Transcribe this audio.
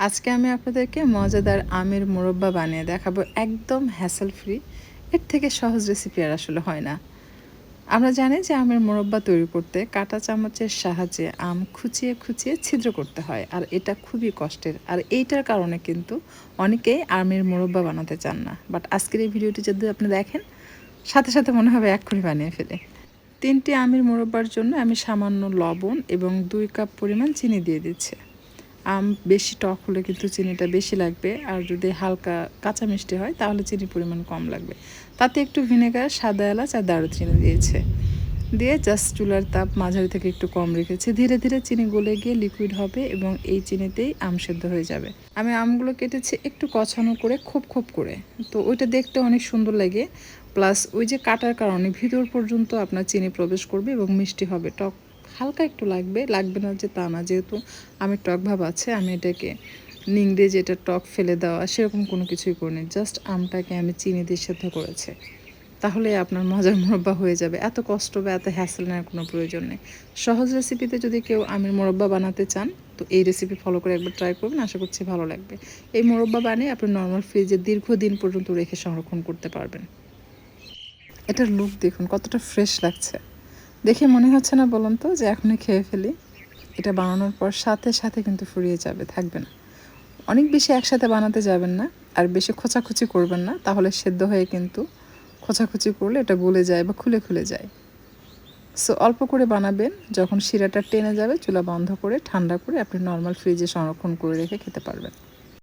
আজকে আমি আপনাদেরকে মজাদার আমের মোরব্বা বানিয়ে দেখাবো, একদম হ্যাসেল ফ্রি। এর থেকে সহজ রেসিপি আর আসলে হয় না। আমরা জানি যে আমের মোরব্বা তৈরি করতে কাঁটা চামচের সাহায্যে আম খুঁচিয়ে খুঁচিয়ে ছিদ্র করতে হয়, আর এটা খুবই কষ্টের। আর এইটার কারণে কিন্তু অনেকেই আমের মোরব্বা বানাতে চান না। বাট আজকের এই ভিডিওটি যদি আপনি দেখেন, সাথে সাথে মনে হবে এক্ষুনি বানিয়ে ফেলে। 3টি আমের মোরব্বার জন্য আমি সামান্য লবণ এবং 2 কাপ পরিমাণ চিনি দিয়ে দিচ্ছি। আম বেশি টক হলে কিন্তু চিনিটা বেশি লাগবে, আর যদি হালকা কাঁচা মিষ্টি হয় তাহলে চিনির পরিমাণ কম লাগবে। তাতে একটু ভিনেগার, সাদা এলাচ আর দারুচিনি দিয়েছে। দিয়ে জাস্ট চুলার তাপ মাঝারি থেকে একটু কম রেখেছি। ধীরে ধীরে চিনি গলে গিয়ে লিকুইড হবে এবং এই চিনিতেই আম সেদ্ধ হয়ে যাবে। আমি আমগুলো কেটেছি একটু কছানো করে, খোপ খোপ করে। তো ওইটা দেখতে অনেক সুন্দর লাগে। প্লাস ওই যে কাটার কারণে ভিতর পর্যন্ত আপনার চিনি প্রবেশ করবে এবং মিষ্টি হবে। টক হালকা একটু লাগবে, লাগবে না যে তা না, যেহেতু আমের টক ভাব আছে। আমি এটাকে নিংড়ে যেটা টক ফেলে দেওয়া সেরকম কোনো কিছুই করিনি, জাস্ট আমটাকে আমি চিনি দিয়ে সেদ্ধ করেছি। তাহলে আপনার মজার মোরব্বা হয়ে যাবে। এত কষ্ট বা এত হ্যাসেল নেওয়ার কোনো প্রয়োজন নেই। সহজ রেসিপিতে যদি কেউ আমের মোরব্বা বানাতে চান, তো এই রেসিপি ফলো করে একবার ট্রাই করবেন, আশা করছি ভালো লাগবে। এই মোরব্বা বানিয়ে আপনি নর্মাল ফ্রিজে দীর্ঘদিন পর্যন্ত রেখে সংরক্ষণ করতে পারবেন। এটার লুক দেখুন কতটা ফ্রেশ লাগছে। দেখে মনে হচ্ছে না বলুন তো যে এখনই খেয়ে ফেলি? এটা বানানোর পর সাথে সাথে কিন্তু ফুরিয়ে যাবে, থাকবে না। অনেক বেশি একসাথে বানাতে যাবেন না, আর বেশি খোঁচাখুচি করবেন না, তাহলে সেদ্ধ হয়ে কিন্তু খোঁচাখুচি করলে এটা গলে যায় বা খুলে খুলে যায়। সো অল্প করে বানাবেন, যখন শিরাটা টেনে যাবে চুলা বন্ধ করে ঠান্ডা করে আপনি নর্মাল ফ্রিজে সংরক্ষণ করে রেখে খেতে পারবেন।